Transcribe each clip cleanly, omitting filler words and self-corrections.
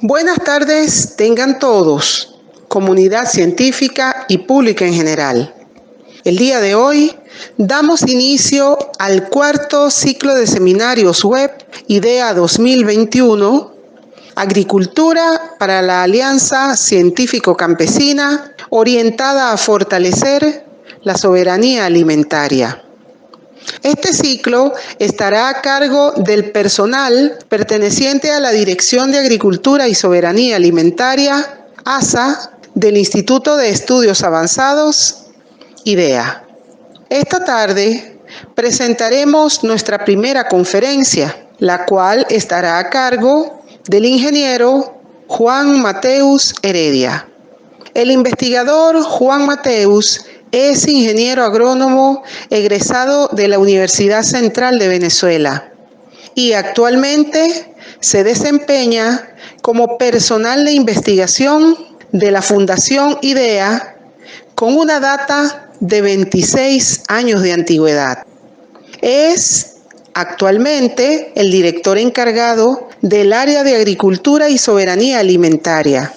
Buenas tardes tengan todos, comunidad científica y pública en general. El día de hoy damos inicio al cuarto ciclo de seminarios web IDEA 2021, Agricultura para la Alianza Científico-Campesina, orientada a fortalecer la soberanía alimentaria. Este ciclo estará a cargo del personal perteneciente a la Dirección de Agricultura y Soberanía Alimentaria, ASA, del Instituto de Estudios Avanzados, IDEA. Esta tarde presentaremos nuestra primera conferencia, la cual estará a cargo del ingeniero Juan Mateus Heredia. El investigador Juan Mateus es ingeniero agrónomo egresado de la Universidad Central de Venezuela y actualmente se desempeña como personal de investigación de la Fundación IDEA con una data de 26 años de antigüedad. Es actualmente el director encargado del área de Agricultura y Soberanía Alimentaria.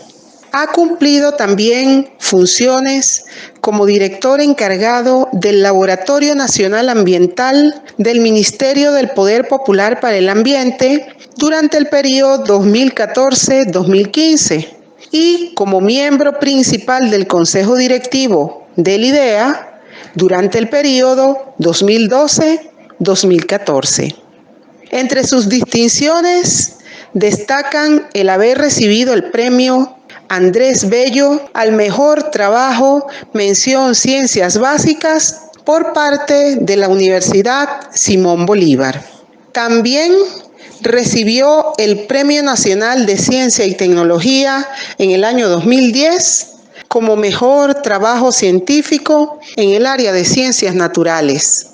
Ha cumplido también funciones como director encargado del Laboratorio Nacional Ambiental del Ministerio del Poder Popular para el Ambiente durante el periodo 2014-2015 y como miembro principal del Consejo Directivo del IDEA durante el periodo 2012-2014. Entre sus distinciones destacan el haber recibido el premio Andrés Bello al mejor trabajo, mención Ciencias Básicas, por parte de la Universidad Simón Bolívar. También recibió el Premio Nacional de Ciencia y Tecnología en el año 2010 como mejor trabajo científico en el área de ciencias naturales.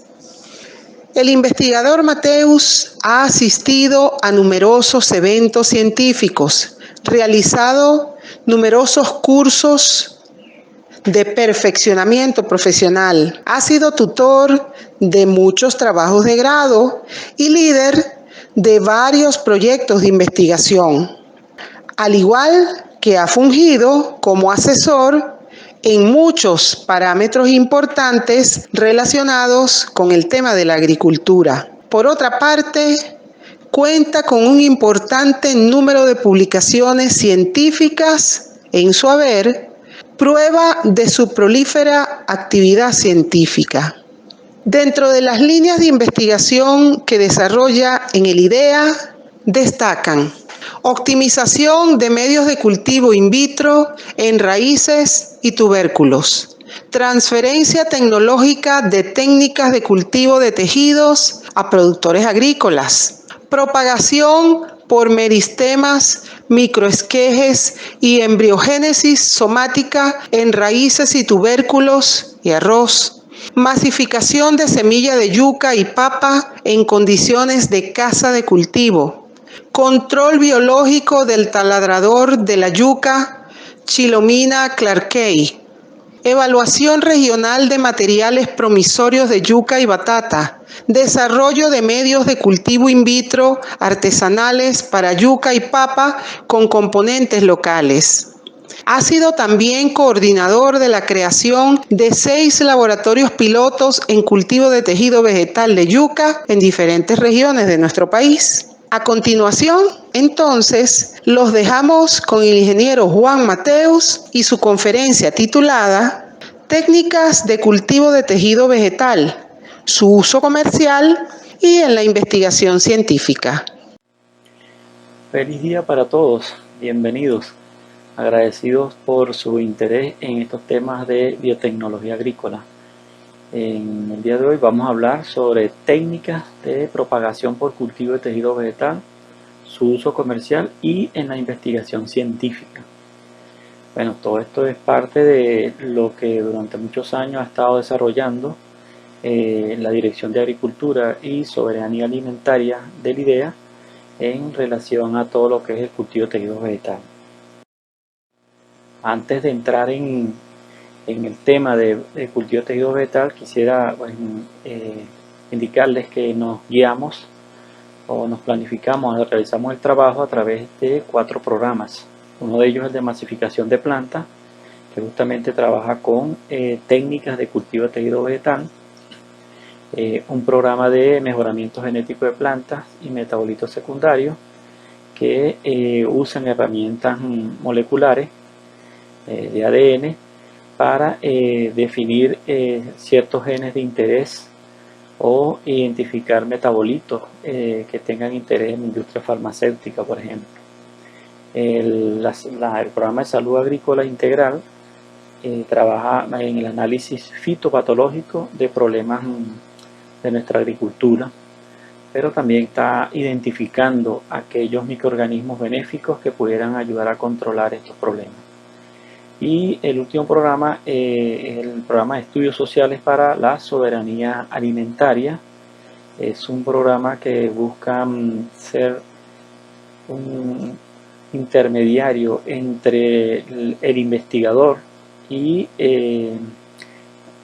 El investigador Mateus ha asistido a numerosos eventos científicos, realizado numerosos cursos de perfeccionamiento profesional. Ha sido tutor de muchos trabajos de grado y líder de varios proyectos de investigación, al igual que ha fungido como asesor en muchos parámetros importantes relacionados con el tema de la agricultura. Por otra parte, cuenta con un importante número de publicaciones científicas en su haber, prueba de su prolífera actividad científica. Dentro de las líneas de investigación que desarrolla en el IDEA, destacan optimización de medios de cultivo in vitro en raíces y tubérculos, transferencia tecnológica de técnicas de cultivo de tejidos a productores agrícolas, propagación por meristemas, microesquejes y embriogénesis somática en raíces y tubérculos y arroz, masificación de semilla de yuca y papa en condiciones de casa de cultivo, control biológico del taladrador de la yuca, Chilomina clarkei, evaluación regional de materiales promisorios de yuca y batata, desarrollo de medios de cultivo in vitro artesanales para yuca y papa con componentes locales. Ha sido también coordinador de la creación de 6 laboratorios pilotos en cultivo de tejido vegetal de yuca en diferentes regiones de nuestro país. A continuación, entonces, los dejamos con el ingeniero Juan Mateus y su conferencia titulada Técnicas de cultivo de tejido vegetal, su uso comercial y en la investigación científica. Feliz día para todos, bienvenidos. Agradecidos por su interés en estos temas de biotecnología agrícola. En el día de hoy vamos a hablar sobre técnicas de propagación por cultivo de tejido vegetal, su uso comercial y en la investigación científica. Bueno, todo esto es parte de lo que durante muchos años ha estado desarrollando la Dirección de Agricultura y Soberanía Alimentaria del IDEA en relación a todo lo que es el cultivo de tejido vegetal. Antes de entrar en el tema de cultivo de tejido vegetal, quisiera indicarles que nos guiamos o nos planificamos, realizamos el trabajo a través de 4 programas. Uno de ellos es el de masificación de plantas, que justamente trabaja con técnicas de cultivo de tejido vegetal, un programa de mejoramiento genético de plantas y metabolitos secundarios que usan herramientas moleculares de ADN para definir ciertos genes de interés o identificar metabolitos que tengan interés en la industria farmacéutica, por ejemplo. El programa de salud agrícola integral trabaja en el análisis fitopatológico de problemas de nuestra agricultura, pero también está identificando aquellos microorganismos benéficos que pudieran ayudar a controlar estos problemas. Y el último programa es el programa de estudios sociales para la soberanía alimentaria. Es un programa que busca ser un intermediario entre el investigador y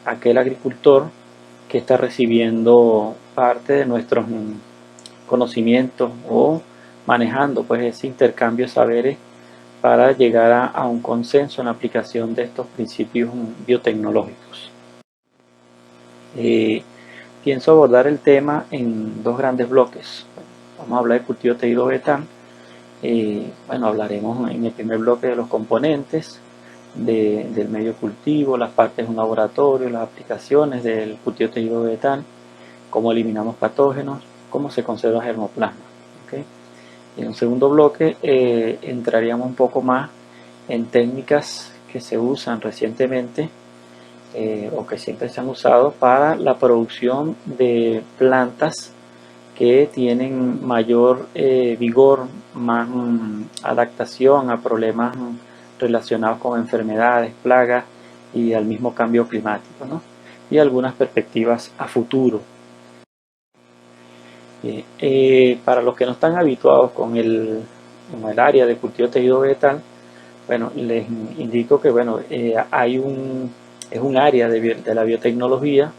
aquel agricultor que está recibiendo parte de nuestros conocimientos o manejando pues ese intercambio de saberes para llegar a un consenso en la aplicación de estos principios biotecnológicos. Pienso abordar el tema en 2 grandes bloques. Vamos a hablar de cultivo de tejido vegetal. Bueno, hablaremos en el primer bloque de los componentes del medio cultivo, las partes de un laboratorio, las aplicaciones del cultivo de tejido vegetal, cómo eliminamos patógenos, cómo se conserva germoplasma. ¿Okay? En un segundo bloque entraríamos un poco más en técnicas que se usan recientemente o que siempre se han usado para la producción de plantas que tienen mayor vigor, más adaptación a problemas relacionados con enfermedades, plagas y al mismo cambio climático, ¿no? Y algunas perspectivas a futuro. Para los que no están habituados con el área de cultivo de tejido vegetal, bueno, les indico que bueno, es un área de la biotecnología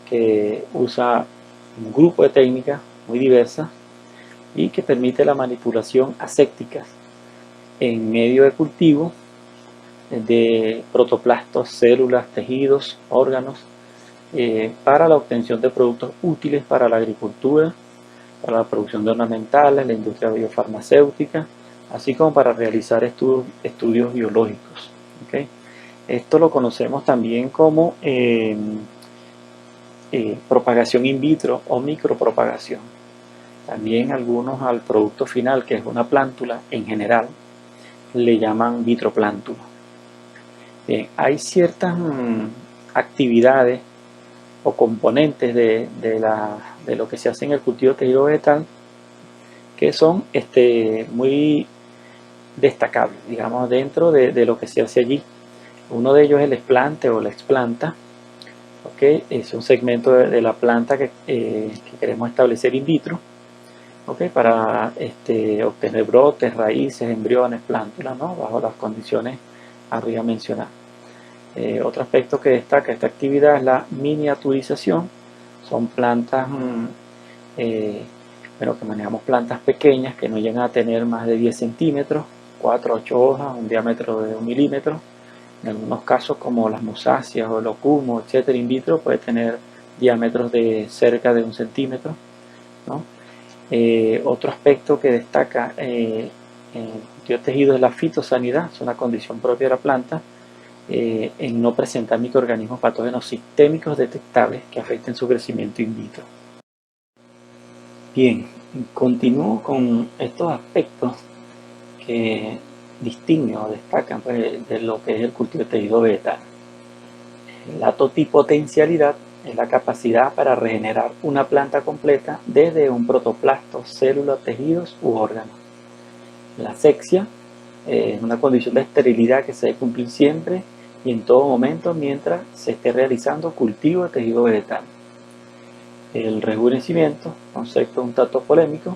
que usa un grupo de técnicas muy diversas y que permite la manipulación aséptica en medio de cultivo de protoplastos, células, tejidos, órganos, para la obtención de productos útiles para la agricultura, para la producción de ornamentales, la industria biofarmacéutica, así como para realizar estudios biológicos. ¿Okay? Esto lo conocemos también como propagación in vitro o micropropagación. También algunos al producto final, que es una plántula en general, le llaman vitroplántula. Bien, hay ciertas actividades o componentes de lo que se hace en el cultivo de tejido vegetal que son muy destacables, digamos, dentro de lo que se hace allí. Uno de ellos es el explante o la explanta. ¿Okay? Es un segmento de la planta que queremos establecer in vitro, ¿okay? Para obtener brotes, raíces, embriones, plántulas, ¿no? Bajo las condiciones arriba mencionadas. Otro aspecto que destaca esta actividad es la miniaturización. Son plantas, bueno, que manejamos plantas pequeñas que no llegan a tener más de 10 centímetros, 4 a 8 hojas, un diámetro de 1 milímetro. En algunos casos, como las musáceas o el ocumo, etcétera, in vitro, puede tener diámetros de cerca de 1 centímetro, ¿no? Otro aspecto que destaca en el cultivo de tejido es la fitosanidad, es una condición propia de la planta, en no presentar microorganismos patógenos sistémicos detectables que afecten su crecimiento in vitro. Bien, continúo con estos aspectos que distinguen o destacan pues, de lo que es el cultivo de tejido vegetal. La totipotencialidad es la capacidad para regenerar una planta completa desde un protoplasto, células, tejidos u órganos. La asexia es una condición de esterilidad que se debe cumplir siempre y en todo momento mientras se esté realizando cultivo de tejido vegetal. El rejuvenecimiento, concepto un tanto polémico,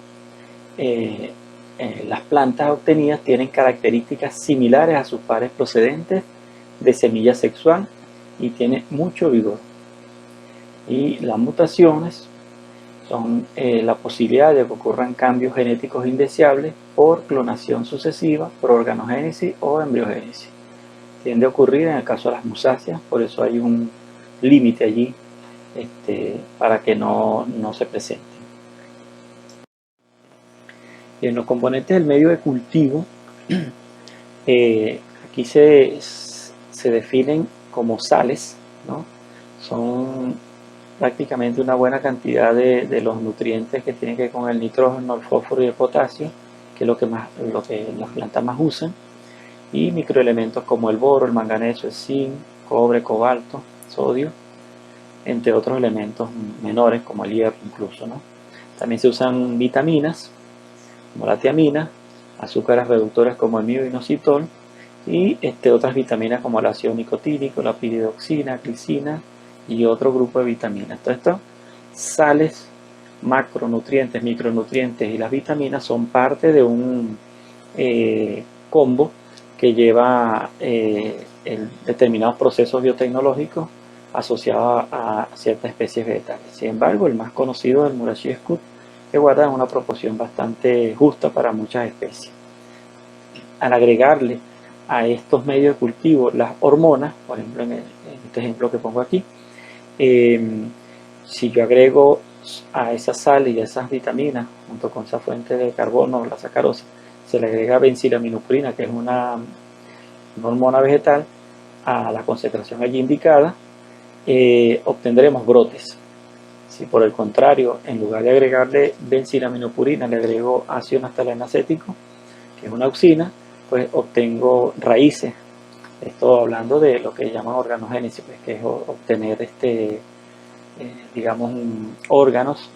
las plantas obtenidas tienen características similares a sus pares procedentes de semilla sexual y tienen mucho vigor. Y las mutaciones son la posibilidad de que ocurran cambios genéticos indeseables por clonación sucesiva, por organogénesis o embriogénesis. Tiende a ocurrir en el caso de las musáceas, por eso hay un límite allí para que no se presenten. Y en los componentes del medio de cultivo, aquí se definen como sales, ¿no? Son prácticamente una buena cantidad de los nutrientes que tienen que ver con el nitrógeno, el fósforo y el potasio, que es lo que las plantas más usan, y microelementos como el boro, el manganeso, el zinc, cobre, cobalto, sodio, entre otros elementos menores como el hierro incluso, ¿no? También se usan vitaminas como la tiamina, azúcares reductores como el mioinositol y otras vitaminas como el ácido nicotínico, la piridoxina, glicina y otro grupo de vitaminas. Todo esto, sales, macronutrientes, micronutrientes y las vitaminas son parte de un combo que lleva determinados procesos biotecnológicos asociados a ciertas especies vegetales. Sin embargo, el más conocido es el Murashii-Scout, que guarda una proporción bastante justa para muchas especies. Al agregarle a estos medios de cultivo las hormonas, por ejemplo en este ejemplo que pongo aquí, si yo agrego a esa sal y a esas vitaminas junto con esa fuente de carbono, la sacarosa, se le agrega benzilaminopurina, que es una hormona vegetal, a la concentración allí indicada, obtendremos brotes. Si por el contrario, en lugar de agregarle benzilaminopurina, le agrego ácido naftaleno acético, que es una auxina, pues obtengo raíces. Esto hablando de lo que llaman organogénesis, pues, que es obtener digamos, órganos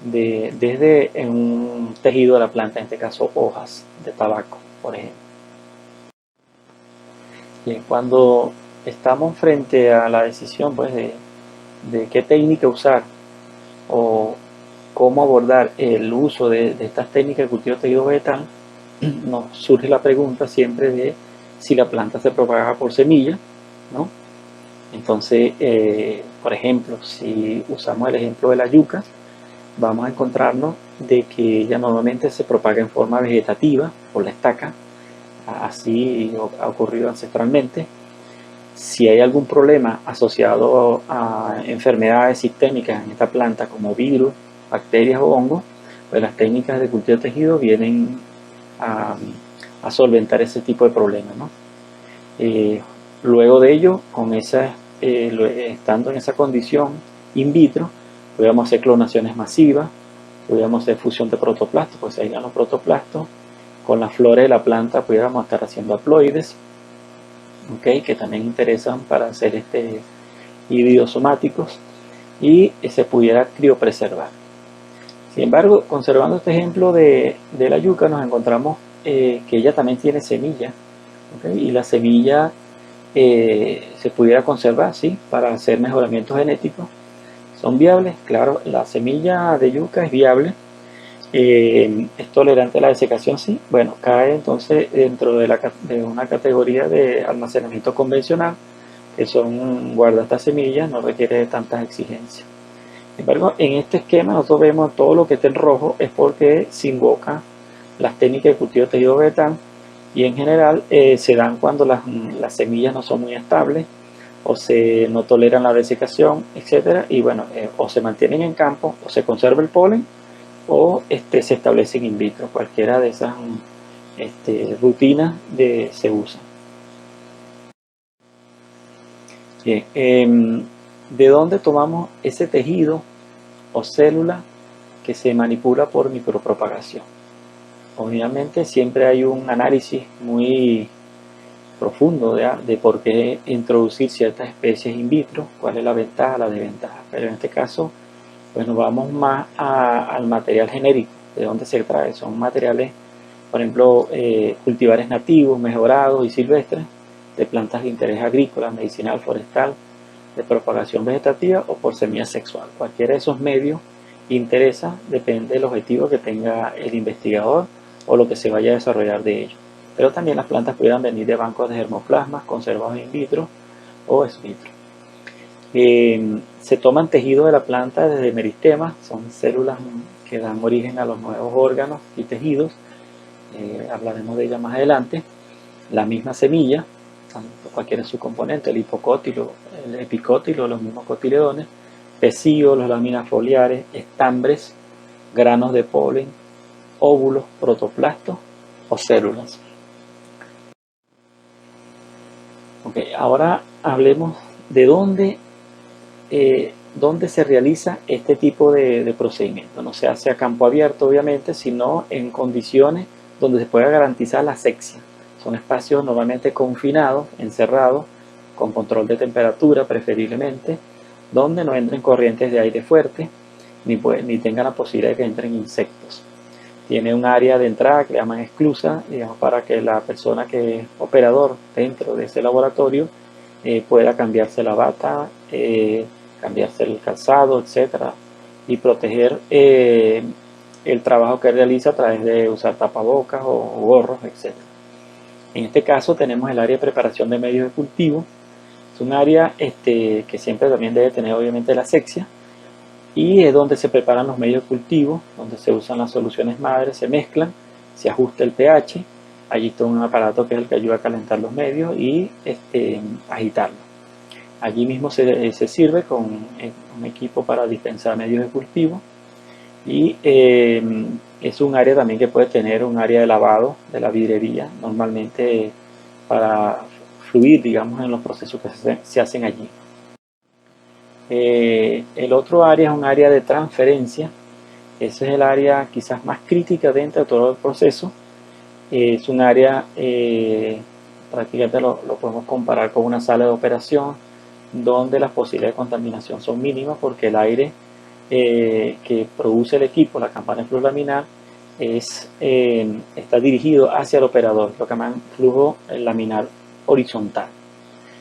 desde un tejido de la planta, en este caso hojas de tabaco, por ejemplo. Bien, cuando estamos frente a la decisión, pues, de qué técnica usar o cómo abordar el uso de estas técnicas de cultivo de tejido vegetal, nos surge la pregunta siempre de si la planta se propaga por semilla, ¿no? Entonces, por ejemplo, si usamos el ejemplo de la yuca, vamos a encontrarnos de que ella normalmente se propaga en forma vegetativa por la estaca, así ha ocurrido ancestralmente. Si hay algún problema asociado a enfermedades sistémicas en esta planta como virus, bacterias o hongos, pues las técnicas de cultivo de tejido vienen a solventar ese tipo de problemas, ¿no? Luego de ello, estando en esa condición in vitro, podríamos hacer clonaciones masivas, podríamos hacer fusión de protoplastos, pues ahí los protoplastos, con las flores de la planta pudiéramos estar haciendo haploides, que también interesan para hacer híbridos somáticos, y se pudiera criopreservar. Sin embargo, conservando este ejemplo de la yuca, nos encontramos que ella también tiene semilla, y la semilla se pudiera conservar, ¿sí?, para hacer mejoramientos genéticos. ¿Son viables? Claro, la semilla de yuca es viable. ¿Es tolerante a la desecación? Sí. Bueno, cae entonces dentro de una categoría de almacenamiento convencional, que son guarda estas semillas, no requiere de tantas exigencias. Sin embargo, en este esquema nosotros vemos todo lo que está en rojo es porque se invocan las técnicas de cultivo de tejido vegetal, y en general se dan cuando las semillas no son muy estables o no toleran la desecación, etc. Y bueno, o se mantienen en campo, o se conserva el polen, o se establecen in vitro. Cualquiera de esas rutinas se usa. Bien, ¿de dónde tomamos ese tejido o célula que se manipula por micropropagación? Obviamente siempre hay un análisis muy profundo de por qué introducir ciertas especies in vitro, cuál es la ventaja, la desventaja. Pero en este caso, pues nos vamos más al material genérico, de dónde se extrae. Son materiales, por ejemplo, cultivares nativos, mejorados y silvestres, de plantas de interés agrícola, medicinal, forestal, de propagación vegetativa o por semilla sexual. Cualquiera de esos medios interesa, depende del objetivo que tenga el investigador o lo que se vaya a desarrollar de ello. Pero también las plantas pudieran venir de bancos de germoplasmas conservados in vitro o ex vitro. Se toman tejidos de la planta desde meristemas, son células que dan origen a los nuevos órganos y tejidos. Hablaremos de ella más adelante. La misma semilla, cualquiera de sus componentes, el hipocótilo, el epicótilo, los mismos cotiledones, pecíolos, láminas foliares, estambres, granos de polen, óvulos, protoplastos o células. Okay, ahora hablemos de dónde se realiza este tipo de procedimiento. No se hace a campo abierto, obviamente, sino en condiciones donde se pueda garantizar la asepsia. Son espacios normalmente confinados, encerrados, con control de temperatura preferiblemente, donde no entren corrientes de aire fuerte, ni tengan la posibilidad de que entren insectos. Tiene un área de entrada que le llaman esclusa, digamos, para que la persona que es operador dentro de ese laboratorio pueda cambiarse la bata, cambiarse el calzado, etcétera, y proteger el trabajo que realiza a través de usar tapabocas o gorros, etcétera. En este caso tenemos el área de preparación de medios de cultivo. Es un área que siempre también debe tener obviamente la asepsia, y es donde se preparan los medios de cultivo, donde se usan las soluciones madres, se mezclan, se ajusta el pH, allí está un aparato que es el que ayuda a calentar los medios y agitarlos. Allí mismo se sirve con un equipo para dispensar medios de cultivo, y es un área también que puede tener un área de lavado de la vidrería, normalmente para fluir, digamos, en los procesos que se hacen allí. El otro área es un área de transferencia. Ese es el área quizás más crítica dentro de todo el proceso. Es un área, prácticamente lo podemos comparar con una sala de operación, donde las posibilidades de contaminación son mínimas, porque el aire que produce el equipo, la campana de flujo laminar, está dirigido hacia el operador, lo que llaman flujo laminar horizontal.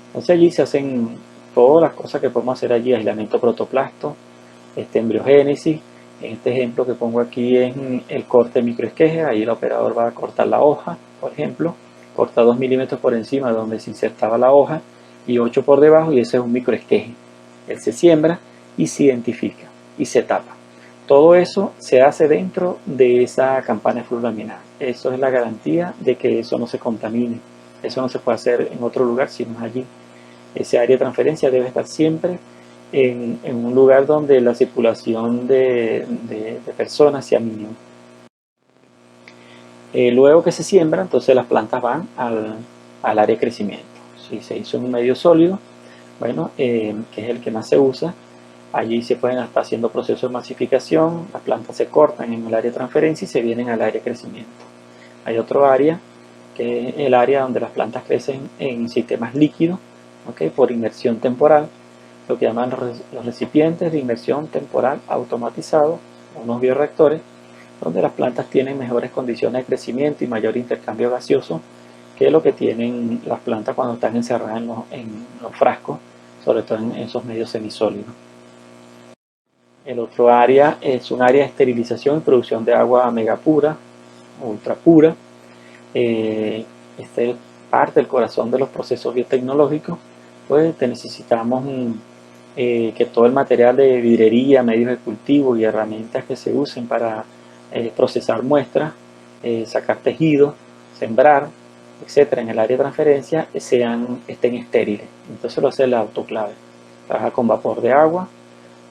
Entonces allí se hacen todas las cosas que podemos hacer allí: aislamiento protoplasto, embriogénesis. En este ejemplo que pongo aquí es el corte microesqueje. Ahí el operador va a cortar la hoja, por ejemplo, corta 2 milímetros por encima de donde se insertaba la hoja y 8 por debajo, y ese es un microesqueje. Él se siembra y se identifica y se tapa. Todo eso se hace dentro de esa campana de flujo laminar. Eso es la garantía de que eso no se contamine. Eso no se puede hacer en otro lugar sino allí. Ese área de transferencia debe estar siempre en un lugar donde la circulación de personas sea mínima. Luego que se siembra, entonces las plantas van al área de crecimiento. Si se hizo en un medio sólido, bueno, que es el que más se usa, allí se pueden estar haciendo procesos de masificación, las plantas se cortan en el área de transferencia y se vienen al área de crecimiento. Hay otro área, que es el área donde las plantas crecen en sistemas líquidos, por inmersión temporal, lo que llaman los recipientes de inmersión temporal automatizados, unos bioreactores, donde las plantas tienen mejores condiciones de crecimiento y mayor intercambio gaseoso que lo que tienen las plantas cuando están encerradas en los frascos, sobre todo en esos medios semisólidos. El otro área es un área de esterilización y producción de agua mega pura, ultra pura. Este es parte del corazón de los procesos biotecnológicos. Pues necesitamos que todo el material de vidrería, medios de cultivo y herramientas que se usen para procesar muestras, sacar tejidos, sembrar, etcétera, en el área de transferencia estén estériles. Entonces lo hace el autoclave. Trabaja con vapor de agua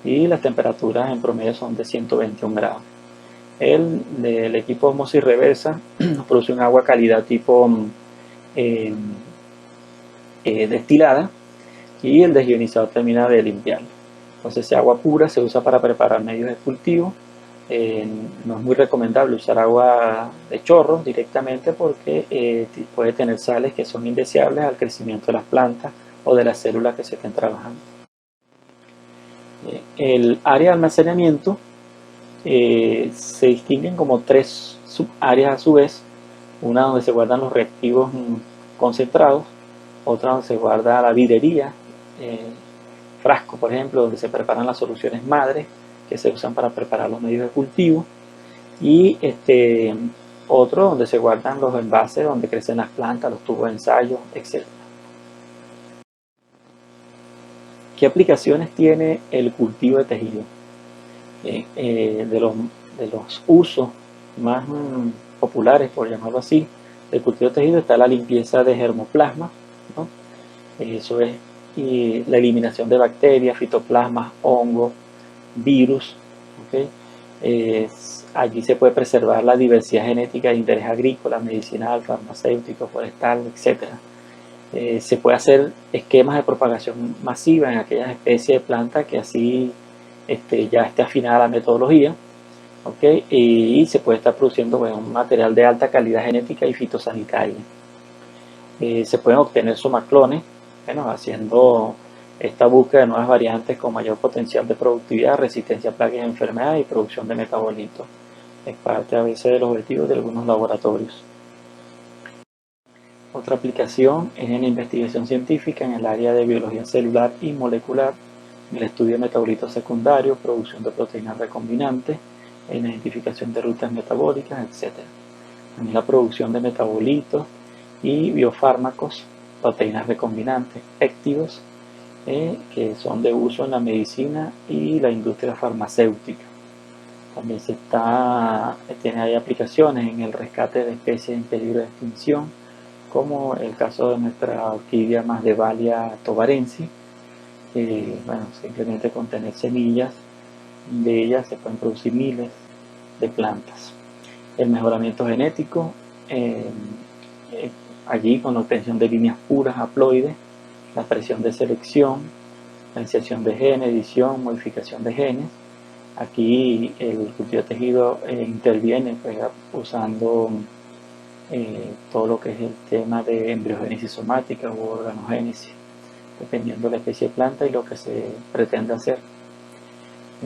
y las temperaturas en promedio son de 121 grados. El equipo osmosis reversa nos produce un agua calidad tipo destilada, y el desionizador termina de limpiarlo. Entonces esa agua pura se usa para preparar medios de cultivo. No es muy recomendable usar agua de chorro directamente, porque puede tener sales que son indeseables al crecimiento de las plantas o de las células que se estén trabajando. El área de almacenamiento se distinguen como 3 subáreas a su vez: una donde se guardan los reactivos concentrados, otra donde se guarda la vidrería, frasco por ejemplo, donde se preparan las soluciones madres que se usan para preparar los medios de cultivo, y otro donde se guardan los envases donde crecen las plantas, los tubos de ensayo, etc. ¿Qué aplicaciones tiene el cultivo de tejido? De los usos más populares, por llamarlo así, del cultivo de tejido está la limpieza de germoplasma, ¿no? Eso es y la eliminación de bacterias, fitoplasmas, hongos, virus. ¿Okay? Allí se puede preservar la diversidad genética de interés agrícola, medicinal, farmacéutico, forestal, etc. Se puede hacer esquemas de propagación masiva en aquellas especies de plantas que así ya esté afinada la metodología. ¿Okay? Y se puede estar produciendo un material de alta calidad genética y fitosanitaria. Se pueden obtener somaclones, haciendo esta búsqueda de nuevas variantes con mayor potencial de productividad, resistencia a plagas y enfermedades y producción de metabolitos. Es parte a veces del objetivo de algunos laboratorios. Otra aplicación es en la investigación científica en el área de biología celular y molecular, en el estudio de metabolitos secundarios, producción de proteínas recombinantes, en la identificación de rutas metabólicas, etc. También la producción de metabolitos y biofármacos, proteínas recombinantes, péptidos, que son de uso en la medicina y la industria farmacéutica. También tiene ahí aplicaciones en el rescate de especies en peligro de extinción, como el caso de nuestra orquídea Masdevallia tovarensis, que simplemente con tener semillas de ellas se pueden producir miles de plantas. El mejoramiento genético, allí con la obtención de líneas puras haploides, la presión de selección, la inserción de genes, edición, modificación de genes. Aquí el cultivo de tejido interviene usando todo lo que es el tema de embriogénesis somática u organogénesis, dependiendo de la especie de planta y lo que se pretende hacer.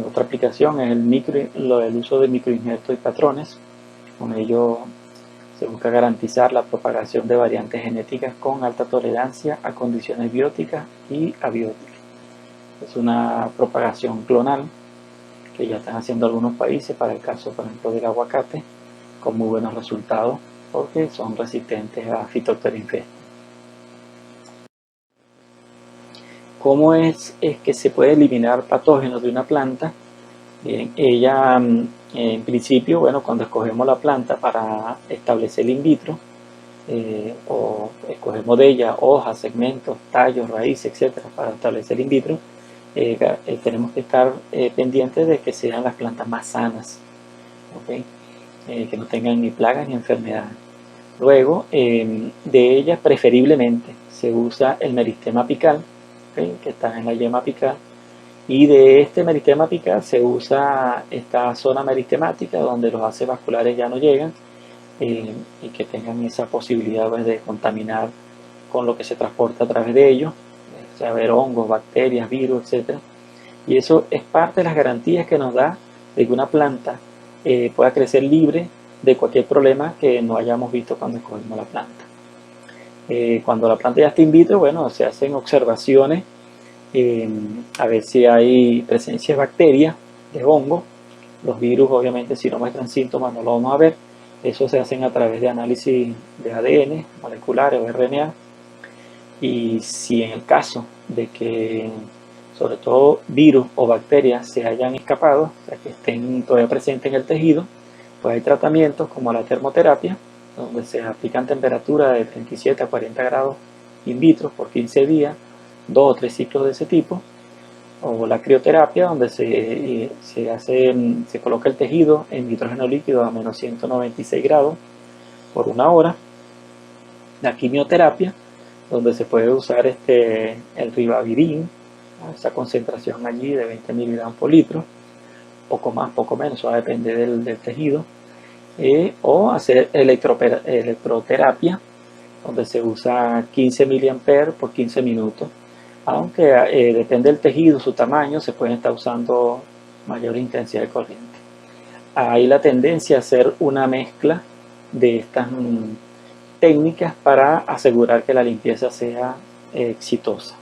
Otra aplicación es el uso de microinjertos y patrones. Con ello se busca garantizar la propagación de variantes genéticas con alta tolerancia a condiciones bióticas y abióticas. Es una propagación clonal que ya están haciendo algunos países para el caso, por ejemplo, del aguacate, con muy buenos resultados porque son resistentes a Phytophthora infestis. ¿Cómo es que se puede eliminar patógenos de una planta? Bien, ella en principio, cuando escogemos la planta para establecer el in vitro, o escogemos de ella hojas, segmentos, tallos, raíces, etcétera, para establecer in vitro, tenemos que estar pendientes de que sean las plantas más sanas, ¿okay? Que no tengan ni plagas ni enfermedades. Luego, de ellas preferiblemente se usa el meristema apical, ¿okay? Que está en la yema apical, y de este meristema apical se usa esta zona meristemática donde los haces vasculares ya no llegan, y que tengan esa posibilidad de contaminar con lo que se transporta a través de ellos, o sea, ver hongos, bacterias, virus, etc. Y eso es parte de las garantías que nos da de que una planta pueda crecer libre de cualquier problema que no hayamos visto cuando escogimos la planta. Cuando la planta ya está in vitro, se hacen observaciones a ver si hay presencia de bacterias, de hongos. Los virus, obviamente, si no muestran síntomas, no lo vamos a ver. Eso se hacen a través de análisis de ADN, moleculares o RNA. Y si en el caso de que, sobre todo, virus o bacterias se hayan escapado, o sea, que estén todavía presentes en el tejido, pues hay tratamientos como la termoterapia, donde se aplican temperaturas de 37 a 40 grados in vitro por 15 días, 2 o 3 ciclos de ese tipo, o la crioterapia, donde se coloca el tejido en nitrógeno líquido a menos 196 grados por 1 hora. La quimioterapia, donde se puede usar el ribavirin, esa concentración allí de 20 miligramos por litro, poco más, poco menos, eso va a depender del tejido, o hacer electroterapia, donde se usa 15 mA por 15 minutos. Aunque depende del tejido, su tamaño, se pueden estar usando mayor intensidad de corriente. Hay la tendencia a hacer una mezcla de estas técnicas para asegurar que la limpieza sea exitosa.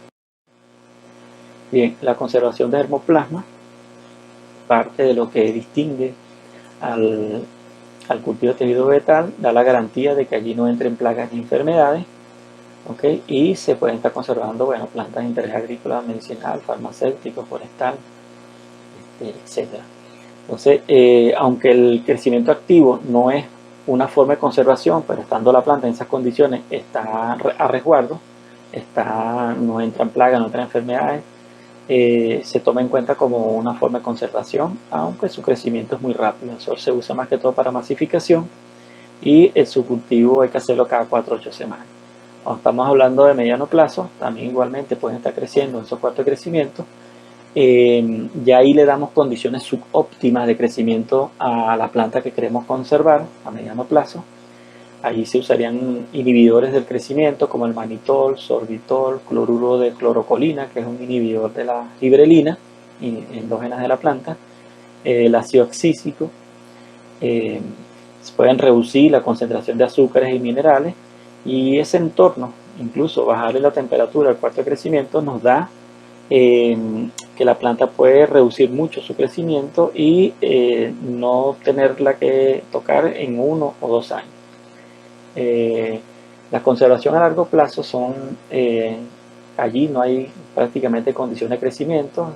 Bien, la conservación de germoplasma, parte de lo que distingue al cultivo de tejido vegetal, da la garantía de que allí no entren plagas ni enfermedades. ¿ok? Y se pueden estar conservando, bueno, plantas de interés agrícola, medicinal, farmacéutico, forestal, etcétera. Entonces, aunque el crecimiento activo no es una forma de conservación, pero estando la planta en esas condiciones está a resguardo, no entran plagas, no entran enfermedades, se toma en cuenta como una forma de conservación, aunque su crecimiento es muy rápido. Eso se usa más que todo para masificación y su cultivo hay que hacerlo cada 4 o 8 semanas. Cuando estamos hablando de mediano plazo, también igualmente pueden estar creciendo en esos 4 crecimientos. Ya ahí le damos condiciones subóptimas de crecimiento a la planta que queremos conservar a mediano plazo. Allí se usarían inhibidores del crecimiento como el manitol, sorbitol, cloruro de clorocolina, que es un inhibidor de la fibrelina endógenas de la planta, el ácido oxísico. Se pueden reducir la concentración de azúcares y minerales, y ese entorno, incluso bajarle la temperatura al cuarto de crecimiento, nos da que la planta puede reducir mucho su crecimiento y no tenerla que tocar en 1 o 2 años. La conservación a largo plazo son, allí no hay prácticamente condiciones de crecimiento,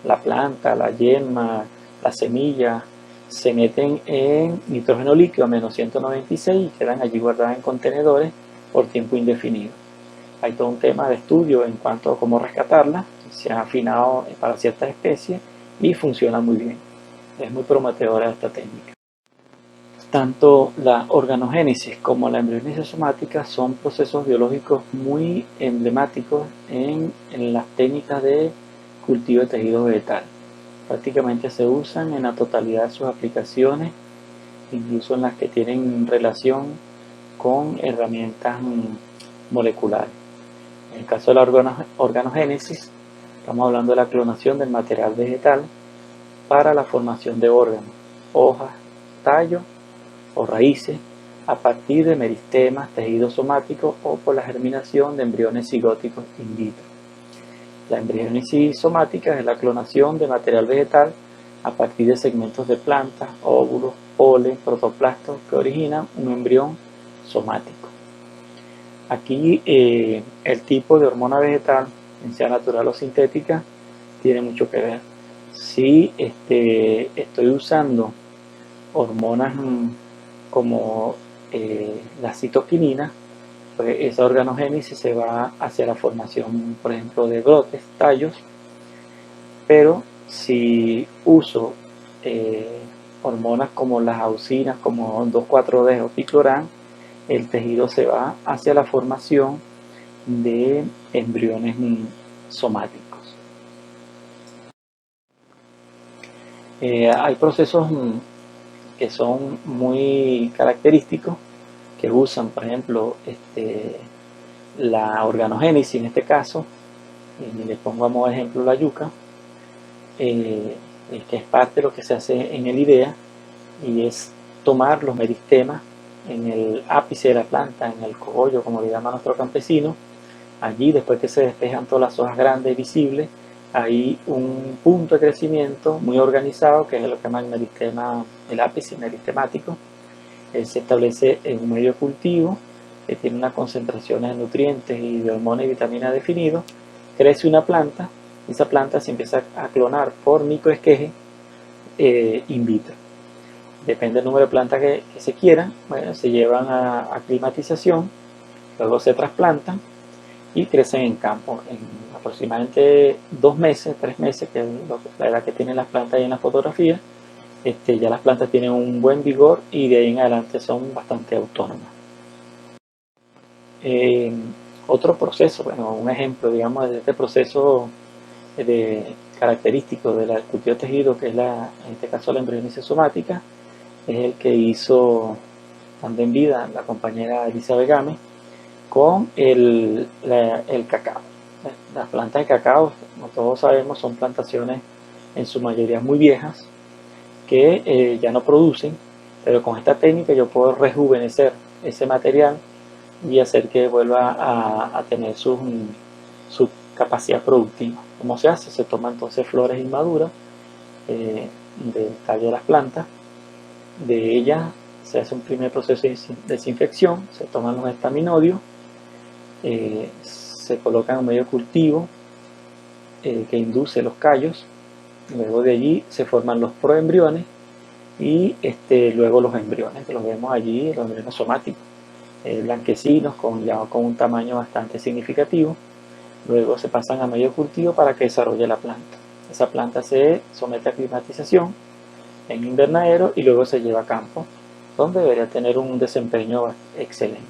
la planta, la yema, la semilla se meten en nitrógeno líquido a menos 196 y quedan allí guardadas en contenedores por tiempo indefinido. Hay todo un tema de estudio en cuanto a cómo rescatarla, se ha afinado para ciertas especies y funciona muy bien. Es muy prometedora esta técnica. Tanto la organogénesis como la embriogénesis somática son procesos biológicos muy emblemáticos en las técnicas de cultivo de tejido vegetal. Prácticamente se usan en la totalidad de sus aplicaciones, incluso en las que tienen relación con herramientas moleculares. En el caso de la organogénesis, estamos hablando de la clonación del material vegetal para la formación de órganos, hojas, tallos o raíces a partir de meristemas, tejidos somáticos o por la germinación de embriones cigóticos in vitro. La embriogénesis somática es la clonación de material vegetal a partir de segmentos de plantas, óvulos, polen, protoplastos que originan un embrión somático. Aquí el tipo de hormona vegetal, sea natural o sintética, tiene mucho que ver. Si estoy usando hormonas como la citoquinina, pues esa organogénesis se va hacia la formación, por ejemplo, de brotes, tallos. Pero si uso hormonas como las auxinas, como 2,4-D o picloram, el tejido se va hacia la formación de embriones somáticos. Hay procesos que son muy característicos, que usan, por ejemplo, la organogénesis en este caso, y le pongo a modo de ejemplo la yuca, que es parte de lo que se hace en el IDEA, y es tomar los meristemas en el ápice de la planta, en el cogollo, como le llama nuestro campesino. Allí, después que se despejan todas las hojas grandes visibles, hay un punto de crecimiento muy organizado, que es lo que llaman el meristema, el ápice meristemático. Se establece en un medio de cultivo que tiene unas concentraciones de nutrientes y de hormonas y vitaminas definidos. Crece una planta, y esa planta se empieza a clonar por microesqueje in vitro. Depende del número de plantas que se quieran, bueno, se llevan a aclimatización, luego se trasplantan y crecen en campo en aproximadamente 2 meses, 3 meses, que es la edad que tienen las plantas ahí en la fotografía. Ya las plantas tienen un buen vigor y de ahí en adelante son bastante autónomas. Otro proceso, bueno, un ejemplo, digamos, de este proceso característico del cultivo de tejido, que es en este caso la embriogénesis somática, es el que hizo dando en vida la compañera Elizabeth Game con el cacao. Las plantas de cacao, como todos sabemos, son plantaciones en su mayoría muy viejas que ya no producen, pero con esta técnica yo puedo rejuvenecer ese material y hacer que vuelva a tener su capacidad productiva. ¿Cómo se hace? Se toman entonces flores inmaduras del tallo de las plantas, de ellas se hace un primer proceso de desinfección, se toman los estaminodios se colocan en medio de cultivo que induce los callos. Luego de allí se forman los proembriones y luego los embriones, que los vemos allí, los embriones somáticos, blanquecinos ya con un tamaño bastante significativo. Luego se pasan a medio de cultivo para que desarrolle la planta. Esa planta se somete a climatización en invernadero y luego se lleva a campo, donde debería tener un desempeño excelente.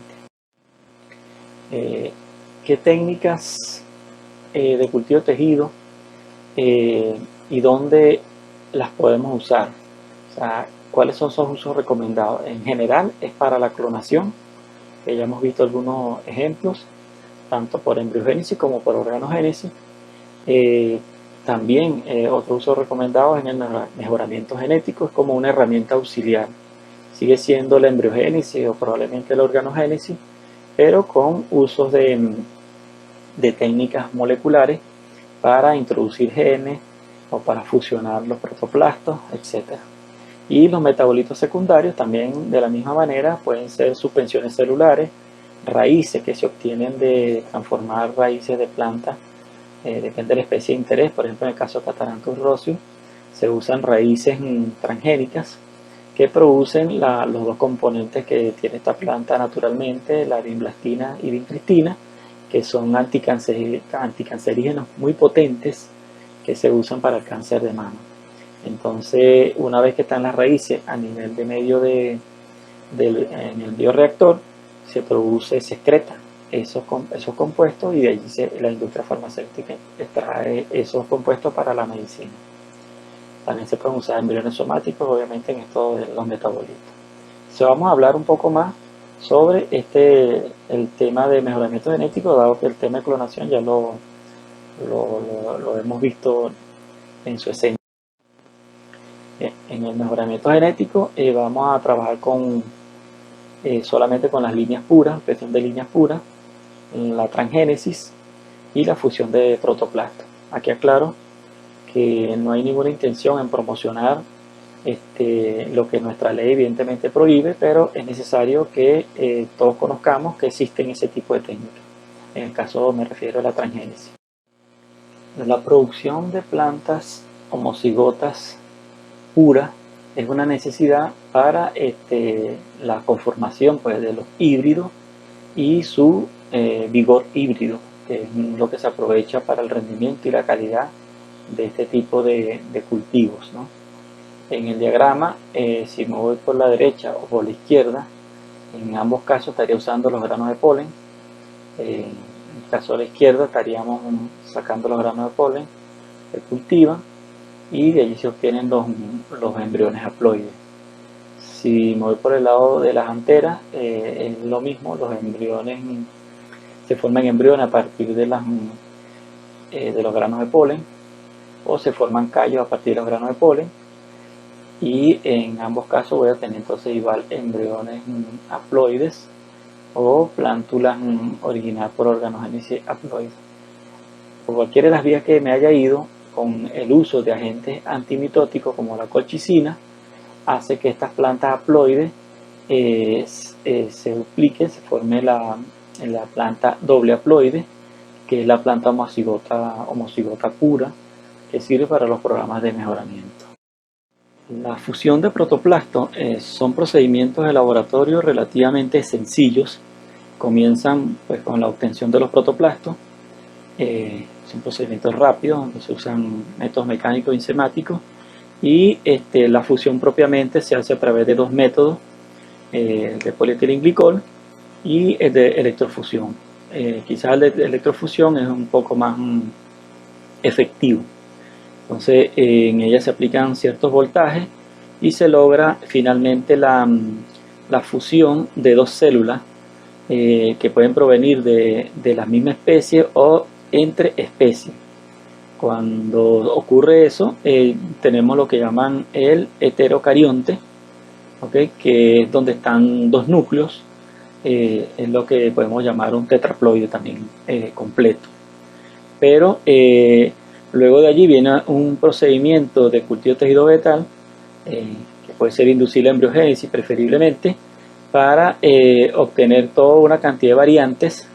¿Qué técnicas de cultivo de tejido y dónde las podemos usar? O sea, ¿cuáles son esos usos recomendados? En general es para la clonación, que ya hemos visto algunos ejemplos, tanto por embriogénesis como por organogénesis. También otro uso recomendado en el mejoramiento genético, es como una herramienta auxiliar. Sigue siendo la embriogénesis o probablemente la organogénesis, pero con usos de técnicas moleculares para introducir genes o para fusionar los protoplastos, etc. Y los metabolitos secundarios también de la misma manera pueden ser suspensiones celulares, raíces que se obtienen de transformar raíces de plantas, depende de la especie de interés. Por ejemplo, en el caso de Catharanthus roseus se usan raíces transgénicas que producen los dos componentes que tiene esta planta naturalmente, la vinblastina y vincristina, que son anticancerígenos muy potentes que se usan para el cáncer de mama. Entonces, una vez que están las raíces a nivel de medio en el bioreactor, se excreta esos compuestos y de allí la industria farmacéutica extrae esos compuestos para la medicina. También se pueden usar embriones somáticos, obviamente, en esto de los metabolitos. Entonces, vamos a hablar un poco más sobre el tema de mejoramiento genético, dado que el tema de clonación ya lo hemos visto en su esencia. En el mejoramiento genético vamos a trabajar solamente con las líneas puras, cuestión de líneas puras, la transgénesis y la fusión de protoplastos. Aquí aclaro que no hay ninguna intención en promocionar lo que nuestra ley evidentemente prohíbe, pero es necesario que todos conozcamos que existen ese tipo de técnicas. En el caso me refiero a la transgénesis. La producción de plantas homocigotas puras es una necesidad para la conformación, pues, de los híbridos y su vigor híbrido, que es lo que se aprovecha para el rendimiento y la calidad de este tipo de cultivos, ¿no? En el diagrama, si me voy por la derecha o por la izquierda, en ambos casos estaría usando los granos de polen. En el caso de la izquierda estaríamos sacando los granos de polen, se cultivan y de allí se obtienen los embriones haploides. Si me voy por el lado de las anteras, es lo mismo, los embriones se forman embriones a partir de los granos de polen, o se forman callos a partir de los granos de polen, y en ambos casos voy a tener entonces igual embriones haploides o plántulas originadas por organogénesis haploide. Por cualquiera de las vías que me haya ido, con el uso de agentes antimitóticos como la colchicina, hace que estas plantas haploides se dupliquen, se forme la planta doble haploide, que es la planta homocigota pura, que sirve para los programas de mejoramiento. La fusión de protoplastos son procedimientos de laboratorio relativamente sencillos. Comienzan, pues, con la obtención de los protoplastos. Son procedimientos rápidos donde se usan métodos mecánicos y enzimáticos, y la fusión propiamente se hace a través de dos métodos, el de polietilenglicol y el de electrofusión. Quizás el de electrofusión es un poco más efectivo. Entonces, en ella se aplican ciertos voltajes y se logra finalmente la fusión de dos células que pueden provenir de la misma especie o entre especies. Cuando ocurre eso, tenemos lo que llaman el heterocarionte, ¿okay? Que es donde están dos núcleos, es lo que podemos llamar un tetraploide también completo. Pero luego de allí viene un procedimiento de cultivo de tejido vegetal, que puede ser inducir la embriogénesis preferiblemente, para obtener toda una cantidad de variantes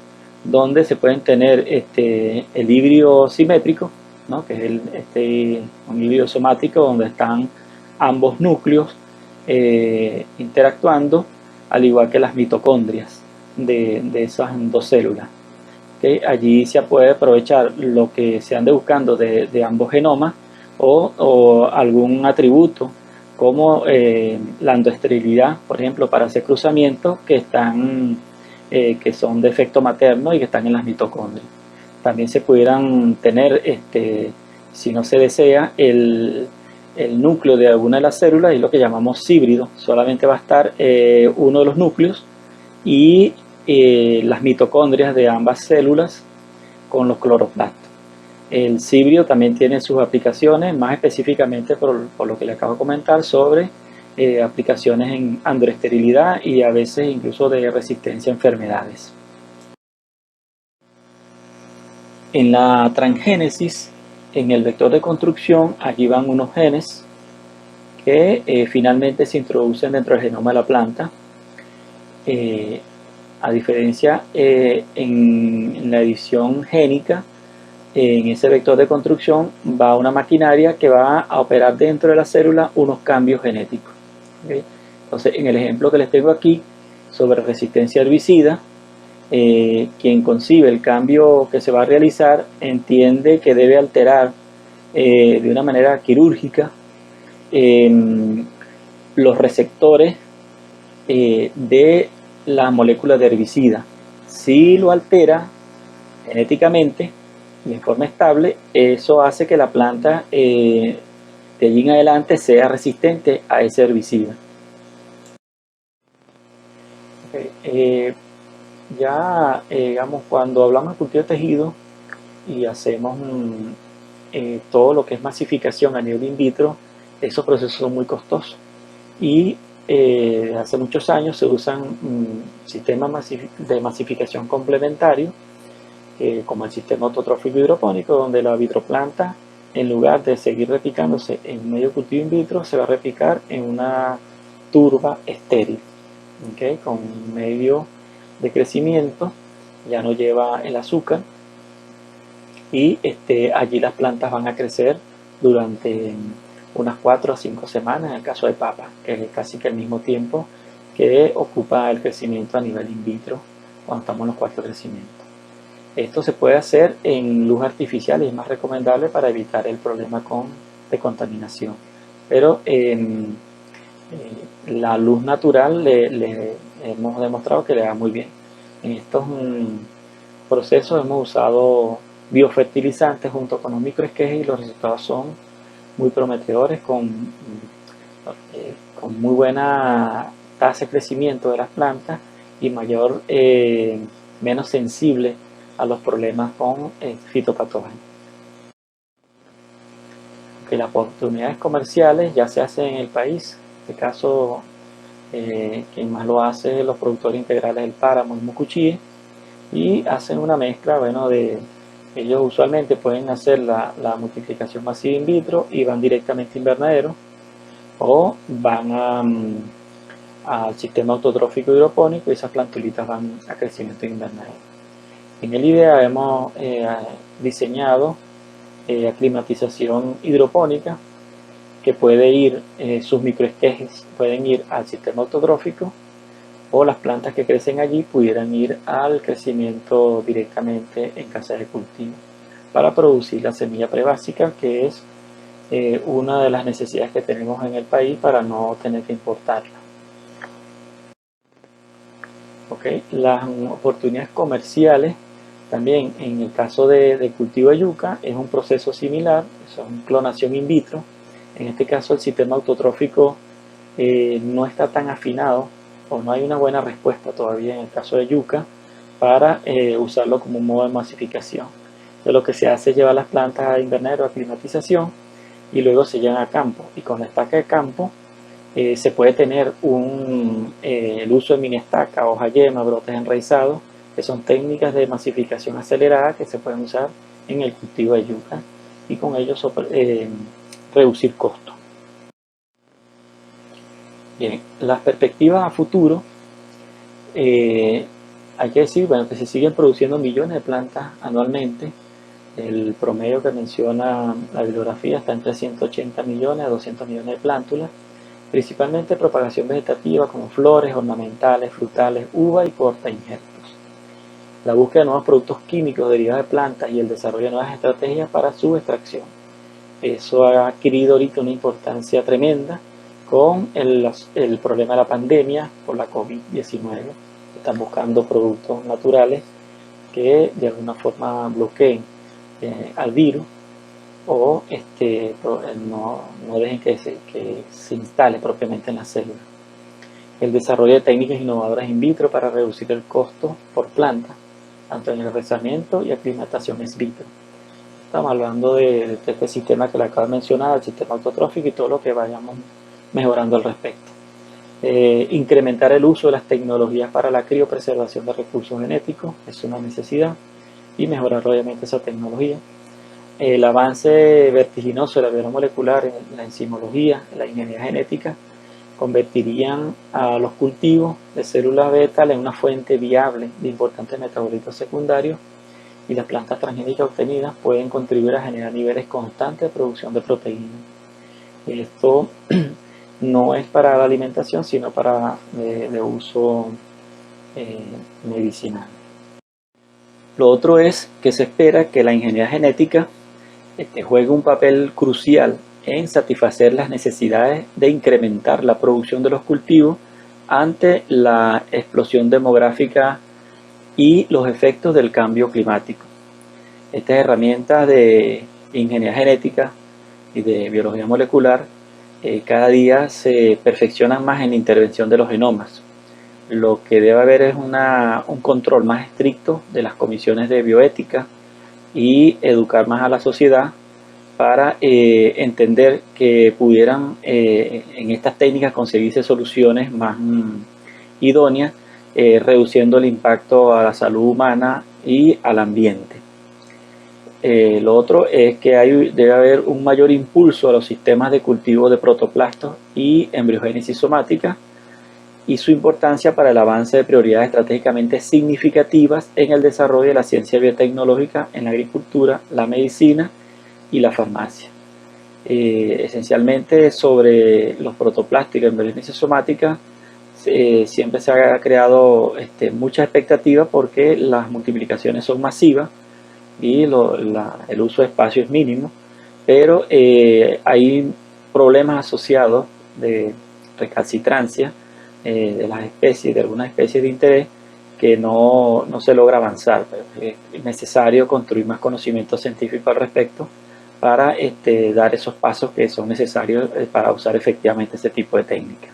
donde se pueden tener el híbrido simétrico, ¿no? Que es un híbrido somático donde están ambos núcleos interactuando, al igual que las mitocondrias de esas dos células. ¿Okay? Allí se puede aprovechar lo que se ande buscando de ambos genomas o algún atributo como la endoesterilidad, por ejemplo, para hacer cruzamientos que son de efecto materno y que están en las mitocondrias. También se pudieran tener, si no se desea, el núcleo de alguna de las células, es lo que llamamos híbrido. Solamente va a estar uno de los núcleos y las mitocondrias de ambas células con los cloroplastos. El híbrido también tiene sus aplicaciones, más específicamente por lo que le acabo de comentar sobre aplicaciones en androesterilidad y a veces incluso de resistencia a enfermedades. En la transgénesis, en el vector de construcción, allí van unos genes que finalmente se introducen dentro del genoma de la planta. A diferencia en la edición génica, en ese vector de construcción va una maquinaria que va a operar dentro de la célula unos cambios genéticos. ¿Okay? Entonces, en el ejemplo que les tengo aquí sobre resistencia herbicida, quien concibe el cambio que se va a realizar entiende que debe alterar de una manera quirúrgica los receptores de la molécula de herbicida. Si lo altera genéticamente y en forma estable, eso hace que la planta de allí en adelante sea resistente a ese herbicida. Okay. Ya, digamos, cuando hablamos de cultivo de tejido y hacemos todo lo que es masificación a nivel in vitro, esos procesos son muy costosos. Y hace muchos años se usan sistemas de masificación complementario, como el sistema autotrófico hidropónico, donde la vitroplanta, en lugar de seguir replicándose en medio cultivo in vitro, se va a replicar en una turba estéril, ¿okay? Con medio de crecimiento, ya no lleva el azúcar, y allí las plantas van a crecer durante unas 4 a 5 semanas en el caso de papa, que es casi que el mismo tiempo que ocupa el crecimiento a nivel in vitro cuando estamos en los 4 crecimientos. Esto se puede hacer en luz artificial y es más recomendable para evitar el problema de contaminación. Pero la luz natural le hemos demostrado que le va muy bien. En estos procesos hemos usado biofertilizantes junto con los microesquejes y los resultados son muy prometedores con muy buena tasa de crecimiento de las plantas y menos sensible a los problemas con fitopatógenos. Que las oportunidades comerciales ya se hacen en el país. En este caso, quien más lo hace, los productores integrales del páramo y Mucuchíe, y hacen una mezcla, bueno, ellos usualmente pueden hacer la multiplicación masiva in vitro y van directamente a invernadero, o van al sistema autotrófico hidropónico y esas plantulitas van a crecimiento en invernadero. En el IDEA hemos diseñado aclimatización hidropónica que puede ir, sus microesquejes pueden ir al sistema autotrófico o las plantas que crecen allí pudieran ir al crecimiento directamente en casa de cultivo para producir la semilla prebásica, que es una de las necesidades que tenemos en el país para no tener que importarla. Okay. Las oportunidades comerciales también en el caso de cultivo de yuca es un proceso similar, son clonación in vitro. En este caso el sistema autotrófico no está tan afinado o no hay una buena respuesta todavía en el caso de yuca para usarlo como un modo de masificación. Entonces lo que se hace es llevar las plantas a invernadero, a climatización y luego se llevan a campo, y con la estaca de campo se puede tener el uso de mini estaca, hoja yema, brotes enraizados, que son técnicas de masificación acelerada que se pueden usar en el cultivo de yuca y con ello reducir costos. Bien, las perspectivas a futuro Hay que decir, bueno, que se siguen produciendo millones de plantas anualmente. El promedio que menciona la bibliografía está entre 180 millones a 200 millones de plántulas, principalmente propagación vegetativa como flores, ornamentales, frutales, uva y corta injertos. La búsqueda de nuevos productos químicos derivados de plantas y el desarrollo de nuevas estrategias para su extracción. Eso ha adquirido ahorita una importancia tremenda con el problema de la pandemia por la COVID-19. Están buscando productos naturales que de alguna forma bloqueen al virus o no dejen que se instale propiamente en la célula. El desarrollo de técnicas innovadoras in vitro para reducir el costo por planta, tanto en el enraizamiento y aclimatación in vitro. Estamos hablando de este sistema que le acabo de mencionar, el sistema autotrófico y todo lo que vayamos mejorando al respecto. Incrementar el uso de las tecnologías para la criopreservación de recursos genéticos es una necesidad, y mejorar obviamente esa tecnología. El avance vertiginoso de la biología molecular en la enzimología, en la ingeniería genética, convertirían a los cultivos de células beta en una fuente viable de importantes metabolitos secundarios, y las plantas transgénicas obtenidas pueden contribuir a generar niveles constantes de producción de proteínas. Esto no es para la alimentación, sino para de uso medicinal. Lo otro es que se espera que la ingeniería genética juegue un papel crucial en satisfacer las necesidades de incrementar la producción de los cultivos ante la explosión demográfica y los efectos del cambio climático. Estas herramientas de ingeniería genética y de biología molecular cada día se perfeccionan más en la intervención de los genomas. Lo que debe haber es un control más estricto de las comisiones de bioética y educar más a la sociedad para entender que pudieran en estas técnicas conseguirse soluciones más idóneas, reduciendo el impacto a la salud humana y al ambiente. Lo otro es que debe haber un mayor impulso a los sistemas de cultivo de protoplastos y embriogénesis somática, y su importancia para el avance de prioridades estratégicamente significativas en el desarrollo de la ciencia biotecnológica en la agricultura, la medicina y la farmacia. Esencialmente sobre los protoplásticos y embriogénesis somática siempre se ha creado mucha expectativa porque las multiplicaciones son masivas y el uso de espacio es mínimo, pero hay problemas asociados de recalcitrancia de las especies, de algunas especies de interés, que no se logra avanzar. Es necesario construir más conocimiento científico al respecto para dar esos pasos que son necesarios para usar efectivamente este tipo de técnicas.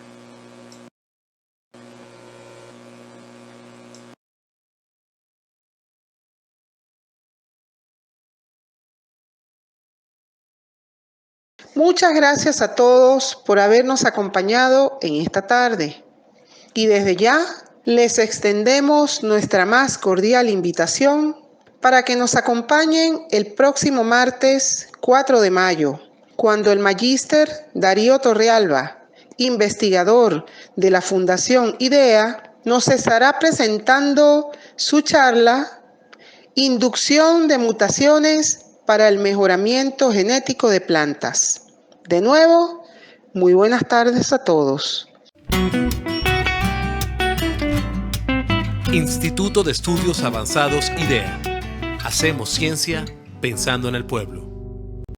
Muchas gracias a todos por habernos acompañado en esta tarde. Y desde ya les extendemos nuestra más cordial invitación para que nos acompañen el próximo martes 4 de mayo, cuando el magíster Darío Torrealba, investigador de la Fundación IDEA, nos estará presentando su charla Inducción de mutaciones para el mejoramiento genético de plantas. De nuevo, muy buenas tardes a todos. Instituto de Estudios Avanzados IDEA. Hacemos ciencia pensando en el pueblo.